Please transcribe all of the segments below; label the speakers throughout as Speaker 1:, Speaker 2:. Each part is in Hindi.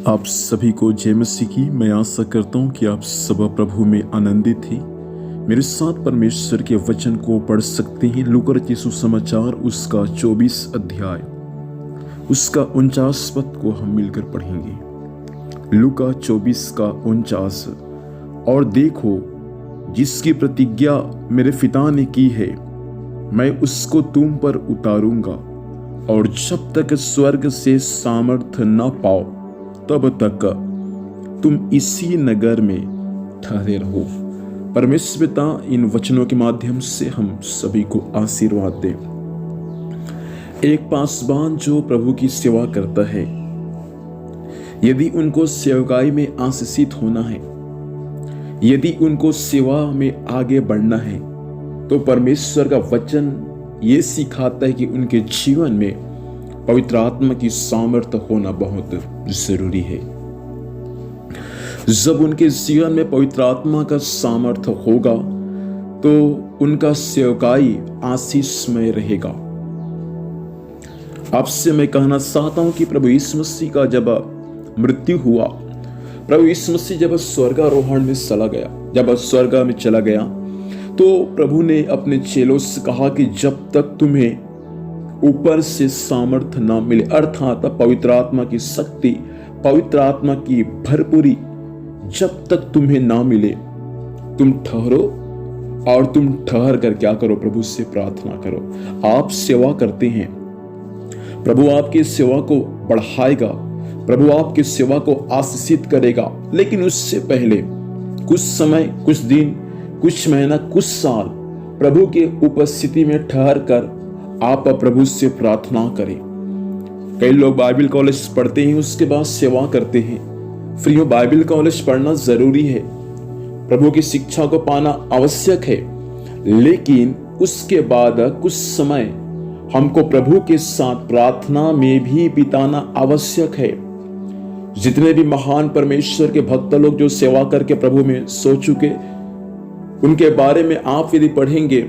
Speaker 1: आप सभी को जय मसीह की। मैं आशा करता हूँ कि आप सब प्रभु में आनंदित हैं। मेरे साथ परमेश्वर के वचन को पढ़ सकते हैं। लूका रचित सुसमाचार उसका 24 अध्याय उसका 49 पद को हम मिलकर पढ़ेंगे। लूका 24 का 49। और देखो, जिसकी प्रतिज्ञा मेरे पिता ने की है, मैं उसको तुम पर उतारूंगा, और जब तक स्वर्ग से सामर्थ्य न पाओ तब तक तुम इसी नगर में ठहरे रहो। परमेश्वर पिता इन वचनों के माध्यम से हम सभी को आशीर्वाद दे। एक पासवान जो प्रभु की सेवा करता है, यदि उनको सेवकाई में आशीषित होना है, यदि उनको सेवा में आगे बढ़ना है, तो परमेश्वर का वचन ये सिखाता है कि उनके जीवन में पवित्र आत्मा की सामर्थ्य होना बहुत जरूरी है। जब उनके जीवन में पवित्र आत्मा का सामर्थ्य होगा तो उनका सेवकाई आशीषमय रहेगा। आपसे मैं कहना चाहता हूं कि प्रभु यीशु मसीह का जब मृत्यु हुआ, प्रभु यीशु मसीह जब स्वर्गारोहण में चला गया, जब स्वर्ग में चला गया, तो प्रभु ने अपने चेलों से कहा कि जब तक तुम्हें ऊपर से सामर्थ्य ना मिले, अर्थात पवित्र आत्मा की शक्ति, पवित्र आत्मा की भरपूरी जब तक तुम्हें ना मिले, तुम ठहरो और तुम ठहर कर क्या करो? प्रभु से प्रार्थना करो। आप सेवा करते हैं, प्रभु आपकी सेवा को बढ़ाएगा, प्रभु आपकी सेवा को आशीषित करेगा, लेकिन उससे पहले कुछ समय, कुछ दिन, कुछ महीना, कुछ साल प्रभु के उपस्थिति में ठहर कर आप प्रभु से प्रार्थना करें। कई लोग बाइबल कॉलेज पढ़ते हैं, उसके बाद सेवा करते हैं। फ्री बाइबल कॉलेज पढ़ना जरूरी है, प्रभु की शिक्षा को पाना आवश्यक है, लेकिन उसके बाद कुछ समय हमको प्रभु के साथ प्रार्थना में भी बिताना आवश्यक है। जितने भी महान परमेश्वर के भक्त लोग जो सेवा करके प्रभु में सो चुके, उनके बारे में आप यदि पढ़ेंगे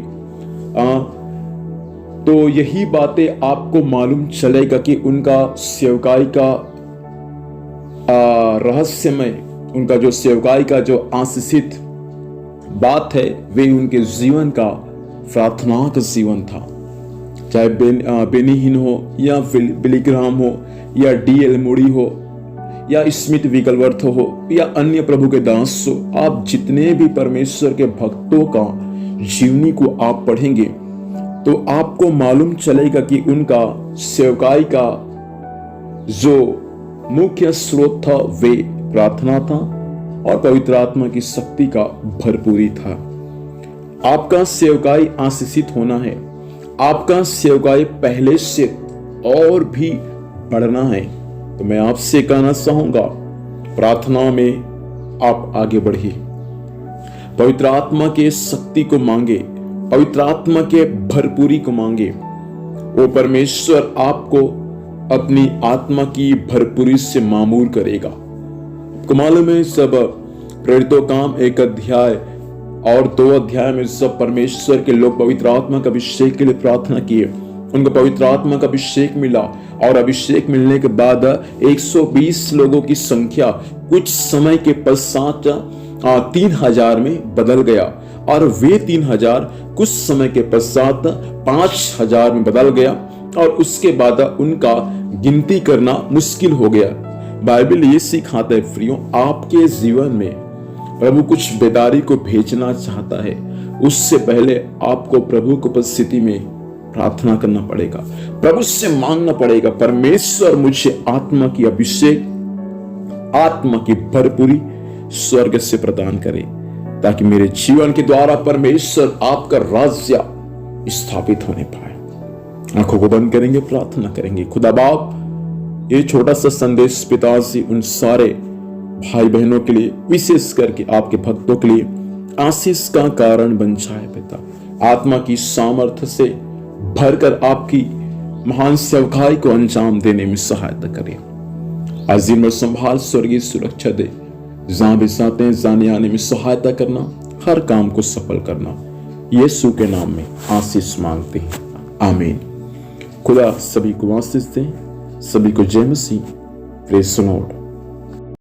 Speaker 1: तो यही बातें आपको मालूम चलेगा कि उनका सेवकाई का रहस्यमय, उनका जो सेवकाई का जो आशीषित बात है, वे उनके जीवन का प्रार्थना का जीवन था। चाहे बेनीहीन हो या बिलीग्राम हो या डीएल मूडी हो या स्मिथ विगलवर्थ हो या अन्य प्रभु के दास हो, आप जितने भी परमेश्वर के भक्तों का जीवनी को आप पढ़ेंगे तो आपको मालूम चलेगा कि उनका सेवकाई का जो मुख्य स्रोत था वे प्रार्थना था और पवित्र आत्मा की शक्ति का भरपूरी था। आपका सेवकाई आशीषित होना है, आपका सेवकाई पहले से और भी बढ़ना है, तो मैं आपसे कहना चाहूंगा, प्रार्थना में आप आगे बढ़िए, पवित्र आत्मा के शक्ति को मांगे, पवित्र आत्मा के भरपूरी को मांगे। वो परमेश्वर आपको अपनी आत्मा की भरपूरी से मामूर करेगा। आपको मालूम है, सब प्रेरितों काम 1 अध्याय और 2 अध्याय में सब परमेश्वर के लोग पवित्र आत्मा का अभिषेक के लिए प्रार्थना किए, उनको पवित्र आत्मा का अभिषेक मिला, और अभिषेक मिलने के बाद 120 लोगों की संख्या कुछ समय के पश्चात 3000 में बदल गया, और वे 3000 कुछ समय के पश्चात 5000 में बदल गया, और उसके बाद उनका गिनती करना मुश्किल हो गया। बाइबल ये सिखाता है प्रियो, आपके जीवन में प्रभु कुछ बेदारी को भेजना चाहता है, उससे पहले आपको प्रभु की उपस्थिति में प्रार्थना करना पड़ेगा, प्रभु से मांगना पड़ेगा, परमेश्वर मुझे आत्मा की अभिषेक, आत्मा की भरपूरी स्वर्ग से प्रदान करे, ताकि मेरे जीवन के द्वारा परमेश्वर आपका राज्य स्थापित होने पाए। आंखों को बंद करेंगे, प्रार्थना करेंगे। खुदा बाप, ये छोटा सा संदेश पिताजी उन सारे भाई बहनों के लिए, विशेष करके आपके भक्तों के लिए आशीष का कारण बन जाए। पिता, आत्मा की सामर्थ्य से भरकर आपकी महान सेवकाई को अंजाम देने में सहायता करें। आज दिन में संभाल, स्वर्गीय सुरक्षा दे, जहां भी जाते हैं जाने आने में सहायता करना, हर काम को सफल करना, यीशु के नाम में आशीष मांगते हैं, आमीन। खुदा सभी को आशीष दे, सभी को जय मसीह। Praise the Lord.